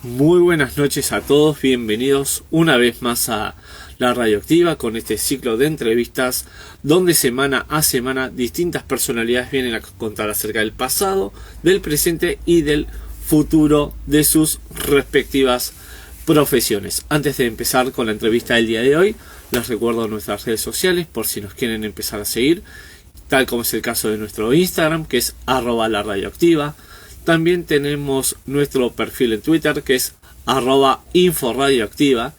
Muy buenas noches a todos, bienvenidos una vez más a La Radioactiva con este ciclo de entrevistas donde semana a semana distintas personalidades vienen a contar acerca del pasado, del presente y del futuro de sus respectivas profesiones. Antes de empezar con la entrevista del día de hoy, les recuerdo nuestras redes sociales por si nos quieren empezar a seguir, tal como es el caso de nuestro Instagram, que es @laradioactiva. También tenemos nuestro perfil en Twitter, que es @inforadioactiva.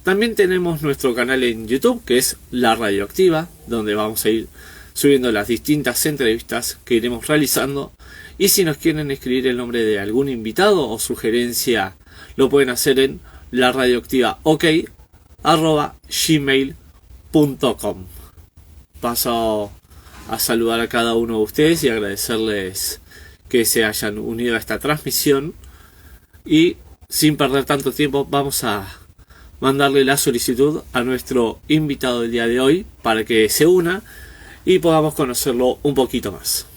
También tenemos nuestro canal en YouTube, que es La Radioactiva, donde vamos a ir subiendo las distintas entrevistas que iremos realizando. Y si nos quieren escribir el nombre de algún invitado o sugerencia, lo pueden hacer en laradioactiva@gmail.com. Paso a saludar a cada uno de ustedes y agradecerles que se hayan unido a esta transmisión. Y sin perder tanto tiempo, vamos a mandarle la solicitud a nuestro invitado del día de hoy para que se una y podamos conocerlo un poquito más.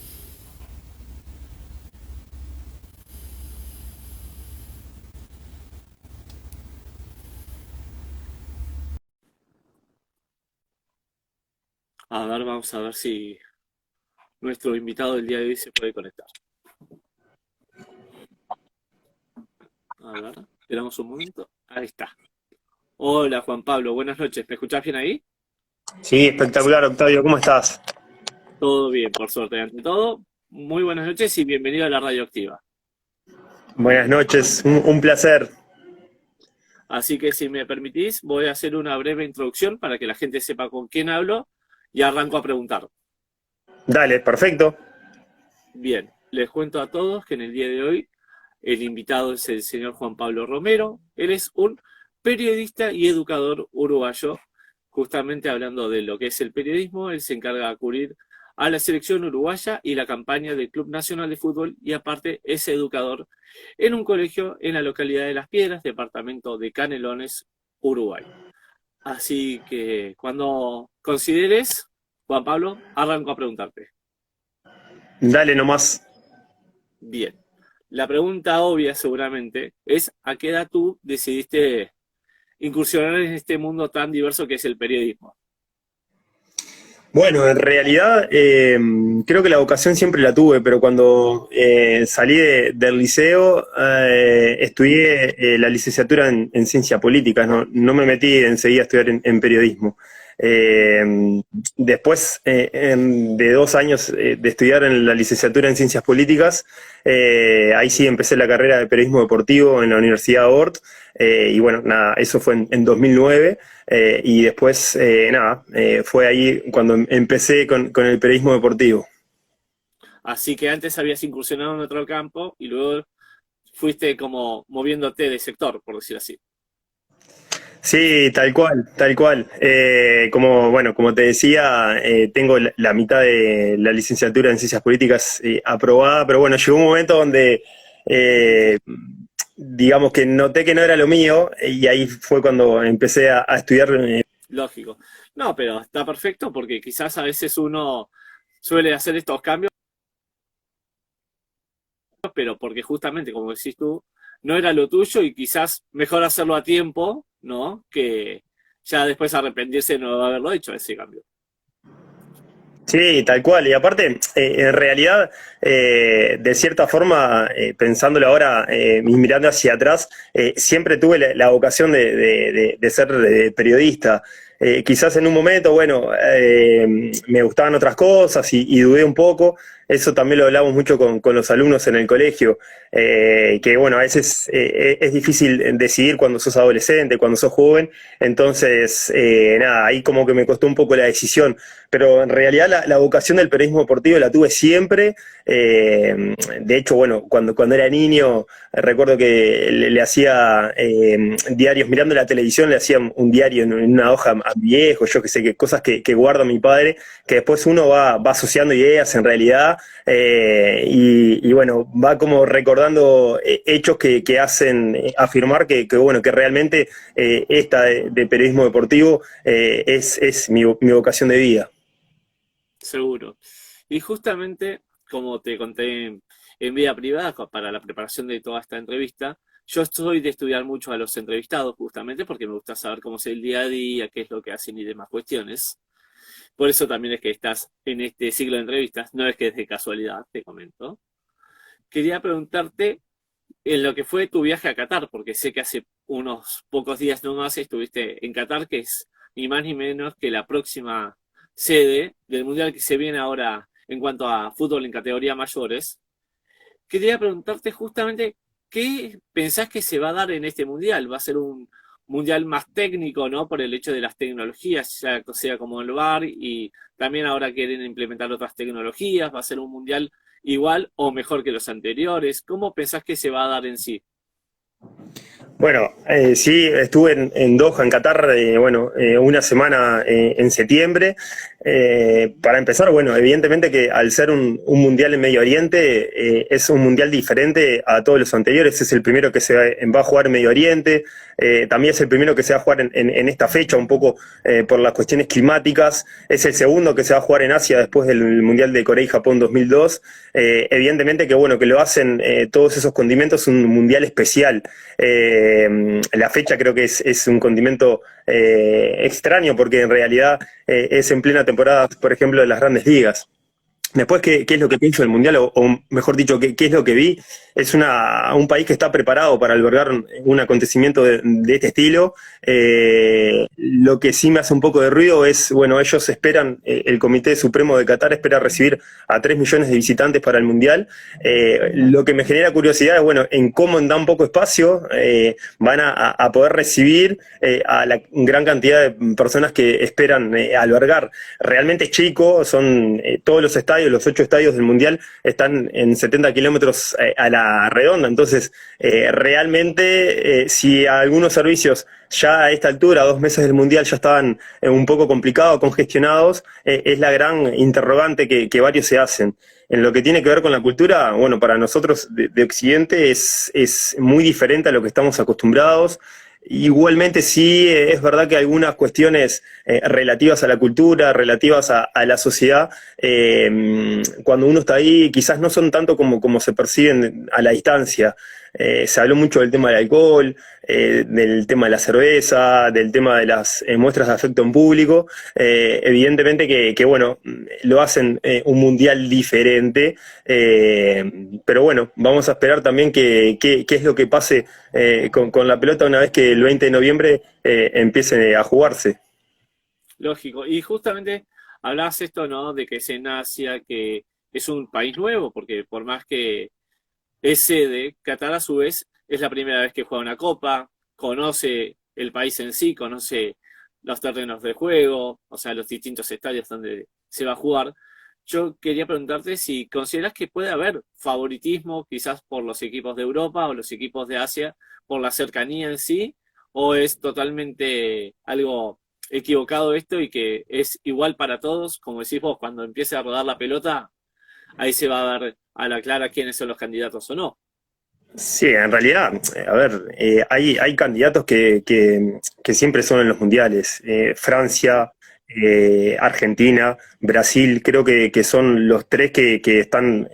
A ver, vamos a ver si nuestro invitado del día de hoy se puede conectar. A ver, esperamos un momento. Ahí está. Hola Juan Pablo, buenas noches. ¿Me escuchás bien ahí? Sí, espectacular, Octavio, ¿cómo estás? Todo bien, por suerte. Ante todo, muy buenas noches y bienvenido a la Radioactiva. Buenas noches, un placer. Así que si me permitís, voy a hacer una breve introducción para que la gente sepa con quién hablo y arranco a preguntar. Dale, perfecto. Bien, les cuento a todos que en el día de hoy el invitado es el señor Juan Pablo Romero. Él es un periodista y educador uruguayo. Justamente hablando de lo que es el periodismo, él se encarga de cubrir a la selección uruguaya y la campaña del Club Nacional de Fútbol, y aparte es educador en un colegio en la localidad de Las Piedras, departamento de Canelones, Uruguay. Así que cuando consideres, Juan Pablo, arranco a preguntarte. Dale nomás. Bien, la pregunta obvia seguramente es: ¿a qué edad tú decidiste incursionar en este mundo tan diverso que es el periodismo? Bueno, en realidad creo que la vocación siempre la tuve, pero cuando salí del liceo estudié la licenciatura en ciencia política, no me metí enseguida a estudiar en periodismo. Eh, Después de 2 años de estudiar en la licenciatura en ciencias políticas, ahí sí empecé la carrera de periodismo deportivo en la Universidad Ort, y bueno, nada, eso fue en 2009. Y después, nada, fue ahí cuando empecé con el periodismo deportivo. Así que antes habías incursionado en otro campo y luego fuiste como moviéndote de sector, por decir así. Sí, tal cual, tal cual. Como, bueno, como te decía, tengo la mitad de la licenciatura en ciencias políticas aprobada, pero bueno, llegó un momento donde, eh, digamos que noté que no era lo mío, y ahí fue cuando empecé a estudiar. Lógico. No, pero está perfecto porque quizás a veces uno suele hacer estos cambios, pero porque justamente, como decís tú, no era lo tuyo y quizás mejor hacerlo a tiempo, ¿no? Que ya después arrepentirse de no haberlo hecho ese cambio. Sí, tal cual. Y aparte, en realidad, de cierta forma, pensándolo ahora, y mirando hacia atrás, siempre tuve la vocación de ser periodista. Quizás en un momento, bueno, me gustaban otras cosas y dudé un poco. Eso también lo hablamos mucho con los alumnos en el colegio, que bueno, a veces es difícil decidir cuando sos adolescente, cuando sos joven. Entonces, nada, ahí como que me costó un poco la decisión, pero en realidad la vocación del periodismo deportivo la tuve siempre. De hecho, bueno, cuando era niño, recuerdo que le hacía diarios, mirando la televisión, le hacía un diario en una hoja a mi viejo, yo que sé, que cosas que guarda mi padre, que después uno va asociando ideas en realidad, y bueno, va como recordando hechos que hacen afirmar bueno, que realmente esta de periodismo deportivo es mi vocación de vida. Seguro. Y justamente, como te conté en vida privada para la preparación de toda esta entrevista, yo soy de estudiar mucho a los entrevistados justamente porque me gusta saber cómo es el día a día, qué es lo que hacen y demás cuestiones. Por eso también es que estás en este ciclo de entrevistas, no es que es de casualidad, te comento. Quería preguntarte en lo que fue tu viaje a Qatar, porque sé que hace unos pocos días nomás estuviste en Qatar, que es ni más ni menos que la próxima sede del Mundial que se viene ahora en cuanto a fútbol en categoría mayores. Quería preguntarte justamente qué pensás que se va a dar en este Mundial. ¿Va a ser un Mundial más técnico, ¿no? Por el hecho de las tecnologías, ya sea como el VAR y también ahora quieren implementar otras tecnologías. ¿Va a ser un Mundial igual o mejor que los anteriores? ¿Cómo pensás que se va a dar en sí? Bueno, sí, estuve en Doha, en Qatar, una semana en septiembre. Para empezar, bueno, evidentemente que al ser un mundial en Medio Oriente, es un mundial diferente a todos los anteriores. Es el primero que va a jugar en Medio Oriente. También es el primero que se va a jugar en esta fecha, un poco por las cuestiones climáticas. Es el segundo que se va a jugar en Asia después del Mundial de Corea y Japón 2002. Evidentemente que, bueno, que lo hacen todos esos condimentos un mundial especial. La fecha creo que es un condimento extraño porque en realidad es en plena temporada, por ejemplo, de las grandes ligas. Después, ¿qué es lo que pienso del Mundial? O mejor dicho, ¿qué es lo que vi? Es un país que está preparado para albergar un acontecimiento de este estilo. Lo que sí me hace un poco de ruido es, bueno, ellos esperan, el Comité Supremo de Qatar espera recibir a 3 millones de visitantes para el Mundial. Lo que me genera curiosidad es, bueno, en cómo en tan poco espacio van a poder recibir a la gran cantidad de personas que esperan albergar. Realmente es chico, son todos los estadios, los 8 estadios del Mundial están en 70 kilómetros a la redonda, entonces realmente si algunos servicios ya a esta altura, a 2 meses del Mundial, ya estaban un poco complicados, congestionados, es la gran interrogante que varios se hacen. En lo que tiene que ver con la cultura, bueno, para nosotros de Occidente es muy diferente a lo que estamos acostumbrados. Igualmente sí, es verdad que algunas cuestiones relativas a la cultura, relativas a la sociedad, cuando uno está ahí, quizás no son tanto como se perciben a la distancia. Se habló mucho del tema del alcohol, del tema de la cerveza, del tema de las muestras de afecto en público. Evidentemente que, bueno, lo hacen un mundial diferente, pero bueno, vamos a esperar también qué es lo que pase con la pelota una vez que el 20 de noviembre empiece a jugarse. Lógico. Y justamente hablabas esto, ¿no? De que es en Asia, que es un país nuevo, porque por más que es sede, Qatar a su vez es la primera vez que juega una copa, conoce el país en sí, conoce los terrenos de juego, o sea, los distintos estadios donde se va a jugar. Yo quería preguntarte si consideras que puede haber favoritismo quizás por los equipos de Europa o los equipos de Asia, por la cercanía en sí, o es totalmente algo equivocado esto y que es igual para todos, como decís vos, cuando empiece a rodar la pelota, ahí se va a ver a la clara quiénes son los candidatos o no. Sí, en realidad, a ver, hay candidatos que siempre son en los mundiales. Francia, Argentina, Brasil, creo que son los tres que están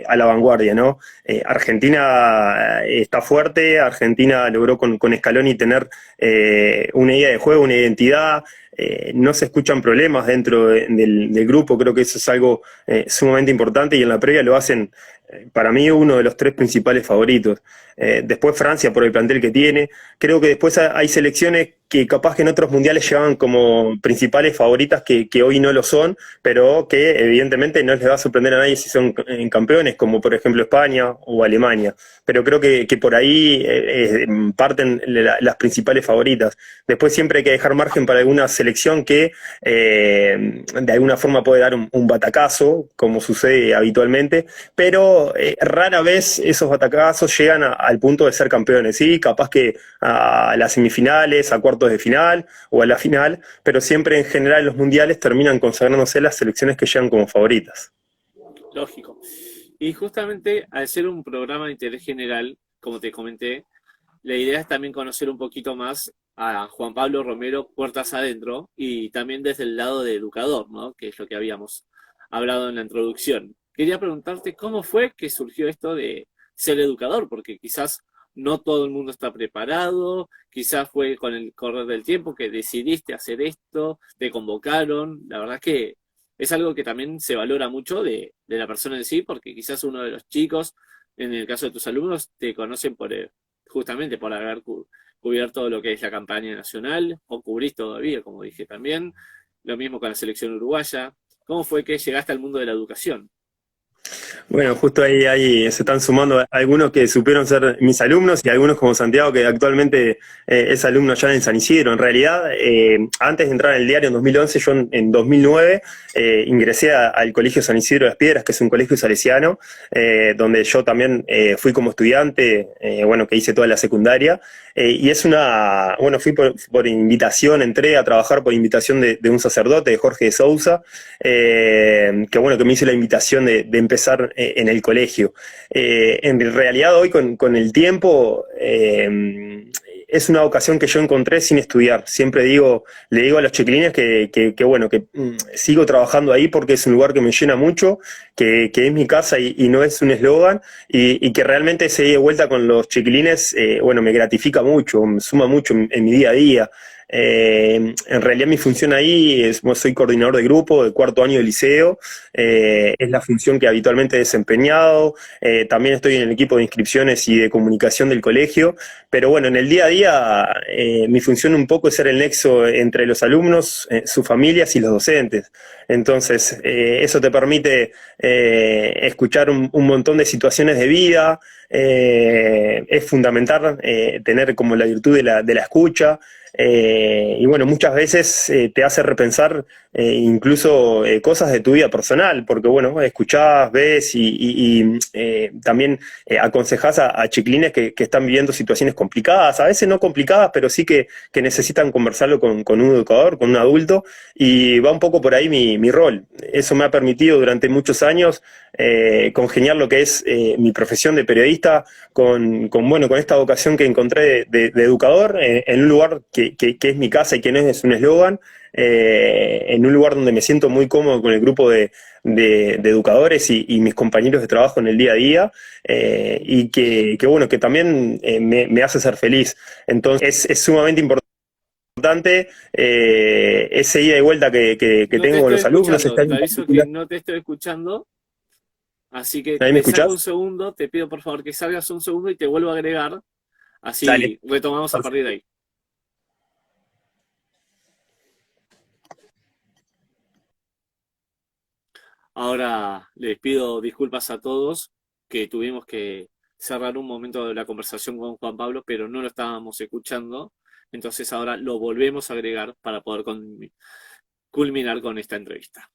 a la vanguardia, ¿no? Argentina está fuerte, Argentina logró con Scaloni tener una idea de juego, una identidad. No se escuchan problemas dentro del grupo, creo que eso es algo sumamente importante y en la previa lo hacen, para mí, uno de los tres principales favoritos. Después Francia por el plantel que tiene. Creo que después hay selecciones que capaz que en otros mundiales llevan como principales favoritas que hoy no lo son, pero que evidentemente no les va a sorprender a nadie si son campeones, como por ejemplo España o Alemania. Pero creo que por ahí parten las principales favoritas. Después siempre hay que dejar margen para alguna selección que de alguna forma puede dar un batacazo, como sucede habitualmente, pero rara vez esos batacazos llegan al punto de ser campeones, ¿sí? Capaz que a las semifinales, a cuartos de final o a la final, pero siempre en general en los mundiales terminan consagrándose las selecciones que llegan como favoritas. Lógico. Y justamente al ser un programa de interés general, como te comenté, la idea es también conocer un poquito más a Juan Pablo Romero puertas adentro y también desde el lado de educador, ¿no? Que es lo que habíamos hablado en la introducción. Quería preguntarte cómo fue que surgió esto de ser educador, porque quizás no todo el mundo está preparado, quizás fue con el correr del tiempo que decidiste hacer esto, te convocaron, la verdad es que es algo que también se valora mucho de la persona en sí, porque quizás uno de los chicos, en el caso de tus alumnos, te conocen justamente por haber cubierto lo que es la campaña nacional, o cubrís todavía, como dije también, lo mismo con la selección uruguaya. ¿Cómo fue que llegaste al mundo de la educación? Bueno, justo ahí se están sumando algunos que supieron ser mis alumnos y algunos como Santiago, que actualmente es alumno allá en San Isidro. En realidad, antes de entrar en el diario en 2011, yo en 2009 ingresé al Colegio San Isidro de las Piedras, que es un colegio salesiano, donde yo también fui como estudiante, bueno, que hice toda la secundaria. Y bueno, fui por invitación, entré a trabajar por invitación de un sacerdote, de Jorge de Sousa, que bueno, que me hizo la invitación de empezar en el colegio. En realidad hoy con el tiempo es una vocación que yo encontré sin estudiar. Siempre le digo a los chiquilines que bueno, que sigo trabajando ahí porque es un lugar que me llena mucho, que es mi casa y no es un eslogan, y que realmente ese ida y vuelta con los chiquilines, bueno, me gratifica mucho, me suma mucho en mi día a día. En realidad mi función ahí soy coordinador de grupo de cuarto año de liceo, es la función que habitualmente he desempeñado. También estoy en el equipo de inscripciones y de comunicación del colegio, pero bueno, en el día a día mi función un poco es ser el nexo entre los alumnos, sus familias y los docentes. Entonces, eso te permite escuchar un montón de situaciones de vida. Es fundamental tener como la virtud de la escucha. Y bueno, muchas veces te hace repensar incluso cosas de tu vida personal, porque bueno, escuchás, ves y también aconsejás a chiquilines que están viviendo situaciones complicadas, a veces no complicadas, pero sí que necesitan conversarlo con un educador, con un adulto, y va un poco por ahí mi rol. Eso me ha permitido durante muchos años congeniar lo que es mi profesión de periodista bueno, con esta vocación que encontré de educador, en un lugar que es mi casa y que no es un eslogan, en un lugar donde me siento muy cómodo con el grupo de educadores y mis compañeros de trabajo en el día a día, y bueno, que también me hace ser feliz. Entonces es sumamente importante ese ida y vuelta que No te tengo con estoy los alumnos. escuchando, te aviso que no te estoy escuchando, así que ¿Ahí me te saco un escuchás? segundo, te pido por favor que salgas un segundo y te vuelvo a agregar, Dale. así retomamos a partir de ahí. Ahora les pido disculpas a todos que tuvimos que cerrar un momento de la conversación con Juan Pablo, pero no lo estábamos escuchando, entonces ahora lo volvemos a agregar para poder culminar con esta entrevista.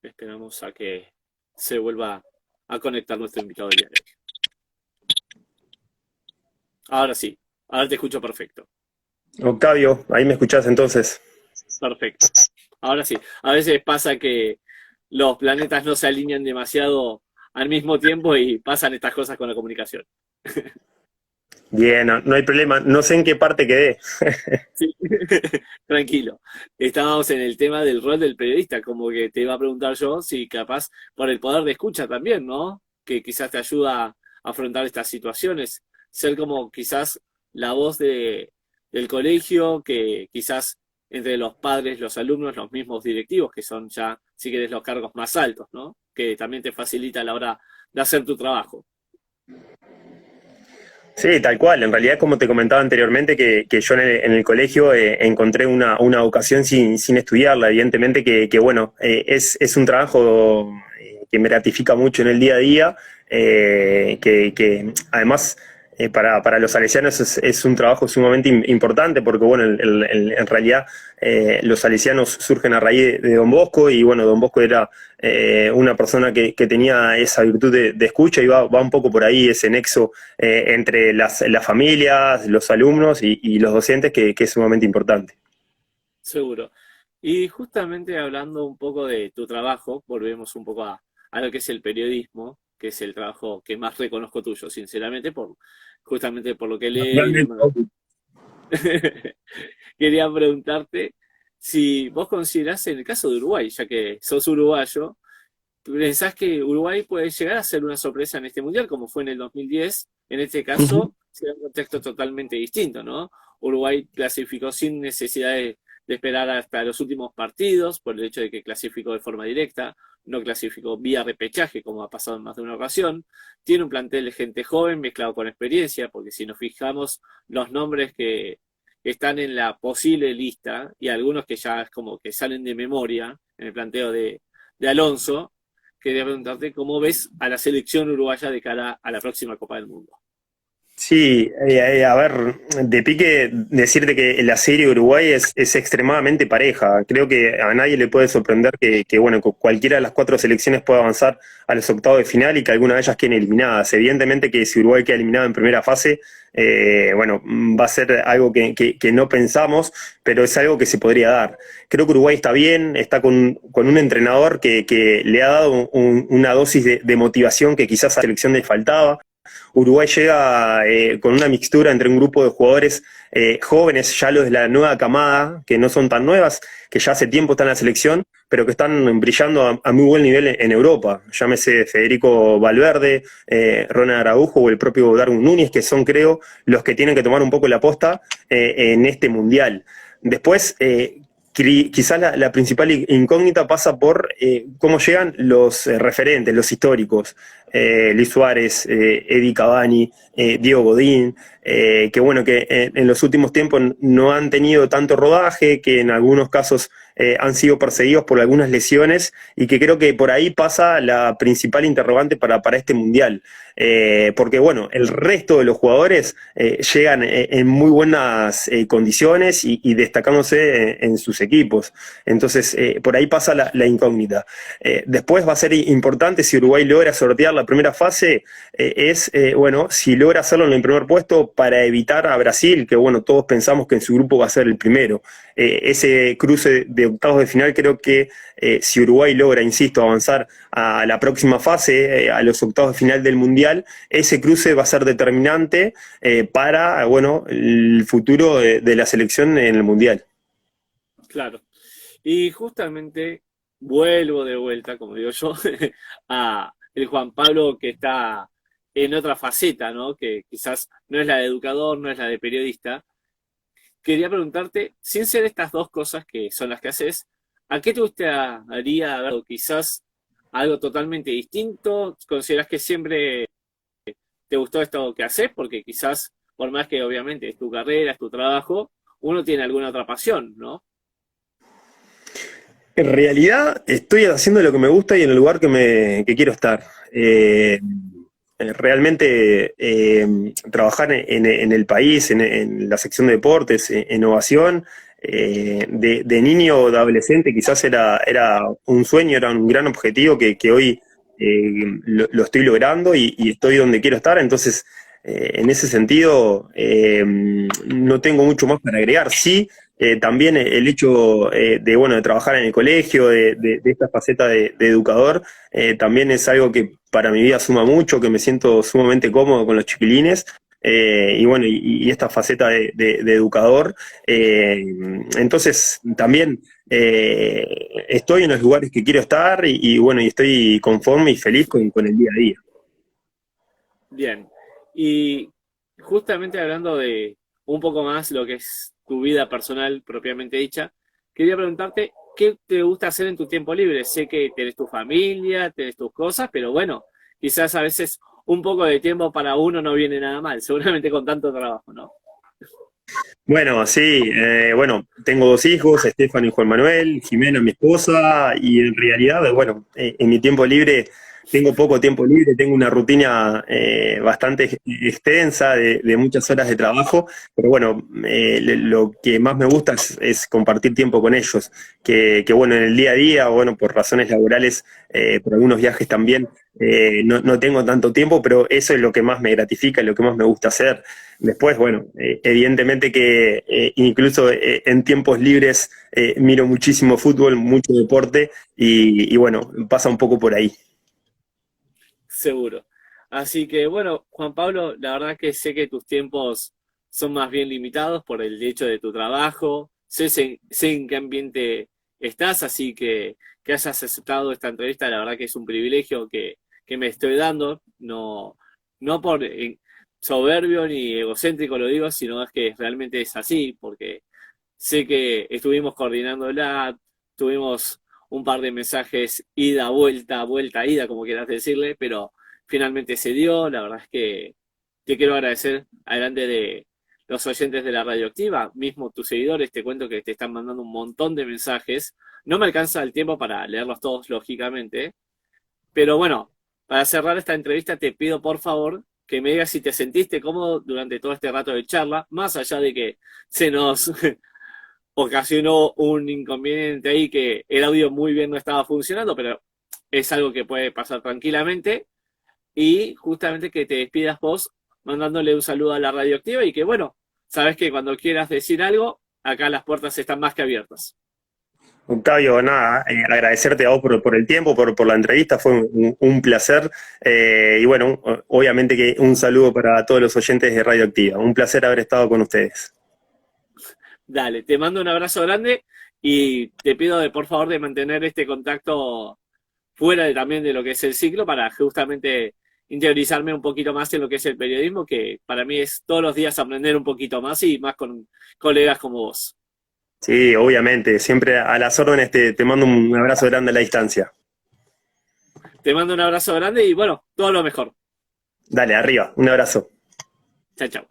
Esperamos a que se vuelva a conectar nuestro invitado del día de hoy. Ahora sí, ahora te escucho perfecto. Octavio, ahí me escuchás entonces. Perfecto. Ahora sí, a veces pasa que los planetas no se alinean demasiado al mismo tiempo y pasan estas cosas con la comunicación. Bien, no hay problema. No sé en qué parte quedé. Sí. Tranquilo. Estábamos en el tema del rol del periodista, como que te iba a preguntar yo si capaz por el poder de escucha también, ¿no? Que quizás te ayuda a afrontar estas situaciones, ser como quizás la voz del colegio, que quizás entre los padres, los alumnos, los mismos directivos, que son ya, si querés, los cargos más altos, ¿no? Que también te facilita a la hora de hacer tu trabajo. Sí, tal cual. En realidad, como te comentaba anteriormente, que yo en el colegio encontré una vocación sin estudiarla. Evidentemente bueno, es un trabajo que me gratifica mucho en el día a día, que además para los salesianos es un trabajo sumamente importante porque, bueno, en realidad los salesianos surgen a raíz de Don Bosco y, bueno, Don Bosco era una persona que tenía esa virtud de escucha y va un poco por ahí ese nexo entre las familias, los alumnos y los docentes que es sumamente importante. Seguro. Y justamente hablando un poco de tu trabajo, volvemos un poco a lo que es el periodismo, que es el trabajo que más reconozco tuyo, sinceramente, justamente por lo que he leído. Naturalmente. Quería preguntarte si vos considerás en el caso de Uruguay, ya que sos uruguayo, ¿pensás que Uruguay puede llegar a ser una sorpresa en este mundial, como fue en el 2010? En este Ujú. caso, será un contexto totalmente distinto, ¿no? Uruguay clasificó sin necesidad de esperar hasta los últimos partidos, por el hecho de que clasificó de forma directa, no clasificó vía repechaje, como ha pasado en más de una ocasión. Tiene un plantel de gente joven mezclado con experiencia, porque si nos fijamos, los nombres que están en la posible lista, y algunos que ya es como que salen de memoria en el planteo de Alonso, quería preguntarte cómo ves a la selección uruguaya de cara a la próxima Copa del Mundo. Sí, a ver, de pique decirte que la serie Uruguay es extremadamente pareja. Creo que a nadie le puede sorprender bueno, cualquiera de las cuatro selecciones pueda avanzar a los octavos de final y que alguna de ellas queden eliminadas. Evidentemente que si Uruguay queda eliminado en primera fase, bueno, va a ser algo que no pensamos, pero es algo que se podría dar. Creo que Uruguay está bien, está con un entrenador que le ha dado una dosis de motivación que quizás a la selección le faltaba. Uruguay llega con una mixtura entre un grupo de jugadores jóvenes, ya los de la nueva camada, que no son tan nuevas, que ya hace tiempo están en la selección, pero que están brillando a muy buen nivel en Europa. Llámese Federico Valverde, Ronald Araujo o el propio Darwin Núñez, que son, creo, los que tienen que tomar un poco la posta en este mundial. Después, quizás la principal incógnita pasa por cómo llegan los referentes, los históricos. Luis Suárez, Eddie Cavani, Diego Godín, que bueno, que en los últimos tiempos no han tenido tanto rodaje, que en algunos casos han sido perseguidos por algunas lesiones y que creo que por ahí pasa la principal interrogante para este mundial. Porque bueno, el resto de los jugadores llegan en muy buenas condiciones y destacándose en sus equipos. Entonces, por ahí pasa la incógnita. Después va a ser importante si Uruguay logra sortear la primera fase, bueno, si logra hacerlo en el primer puesto para evitar a Brasil, que bueno, todos pensamos que en su grupo va a ser el primero. Ese cruce de octavos de final creo que si Uruguay logra, insisto, avanzar a la próxima fase, a los octavos de final del Mundial, ese cruce va a ser determinante para, bueno, el futuro de la selección en el Mundial. Claro. Y justamente vuelvo de vuelta, como digo yo, a el Juan Pablo que está en otra faceta, ¿no? Que quizás no es la de educador, no es la de periodista. Quería preguntarte, sin ser estas dos cosas que son las que haces, ¿a qué te gustaría ver quizás algo totalmente distinto? ¿Consideras que siempre te gustó esto que haces? Porque quizás, por más que obviamente es tu carrera, es tu trabajo, uno tiene alguna otra pasión, ¿no? En realidad estoy haciendo lo que me gusta y en el lugar que quiero estar. Realmente trabajar en el país, en la sección de deportes, en innovación, de niño o de adolescente quizás era un sueño, era un gran objetivo que hoy lo estoy logrando y estoy donde quiero estar. Entonces, en ese sentido, no tengo mucho más para agregar. Sí, también el hecho bueno, de trabajar en el colegio, de esta faceta de educador, también es algo que para mi vida suma mucho, que me siento sumamente cómodo con los chiquilines. Y bueno, y esta faceta de educador. Entonces, también estoy en los lugares que quiero estar bueno, y estoy conforme y feliz con el día a día. Bien. Y justamente hablando de un poco más lo que es tu vida personal propiamente dicha, quería preguntarte qué te gusta hacer en tu tiempo libre. Sé que tenés tu familia, tenés tus cosas, pero bueno, quizás a veces un poco de tiempo para uno no viene nada mal, seguramente con tanto trabajo, ¿no? Bueno, sí, bueno, tengo dos hijos, Estefano y Juan Manuel, Jimena, mi esposa, y en realidad, bueno, en mi tiempo libre, tengo poco tiempo libre, tengo una rutina bastante extensa de muchas horas de trabajo, pero bueno, lo que más me gusta es compartir tiempo con ellos, bueno, en el día a día, bueno, por razones laborales, por algunos viajes también, no tengo tanto tiempo, pero eso es lo que más me gratifica, lo que más me gusta hacer. Después, bueno, evidentemente que incluso en tiempos libres miro muchísimo fútbol, mucho deporte bueno, pasa un poco por ahí. Seguro. Así que bueno, Juan Pablo, la verdad que sé que tus tiempos son más bien limitados por el hecho de tu trabajo. sé en qué ambiente estás, así que hayas aceptado esta entrevista, la verdad que es un privilegio que me estoy dando, no por soberbio ni egocéntrico lo digo, sino es que realmente es así, porque sé que estuvimos coordinándola, tuvimos un par de mensajes ida, vuelta, vuelta, ida, como quieras decirle, pero finalmente se dio. La verdad es que te quiero agradecer adelante de los oyentes de la Radioactiva, mismo tus seguidores, te cuento que te están mandando un montón de mensajes. No me alcanza el tiempo para leerlos todos, lógicamente, pero bueno, para cerrar esta entrevista te pido por favor que me digas si te sentiste cómodo durante todo este rato de charla, más allá de que se nos ocasionó un inconveniente ahí que el audio muy bien no estaba funcionando, pero es algo que puede pasar tranquilamente. Y justamente que te despidas vos mandándole un saludo a la Radioactiva y que bueno, sabes que cuando quieras decir algo, acá las puertas están más que abiertas. Octavio, nada, agradecerte a vos por el tiempo, por la entrevista, fue un placer. Y bueno, obviamente que un saludo para todos los oyentes de Radioactiva. Un placer haber estado con ustedes. Dale, te mando un abrazo grande y te pido de por favor de mantener este contacto fuera también de lo que es el ciclo para justamente interiorizarme un poquito más en lo que es el periodismo, que para mí es todos los días aprender un poquito más y más con colegas como vos. Sí, obviamente, siempre a las órdenes, te mando un abrazo grande a la distancia. Te mando un abrazo grande y bueno, todo lo mejor. Dale, arriba, un abrazo. Chao, chao.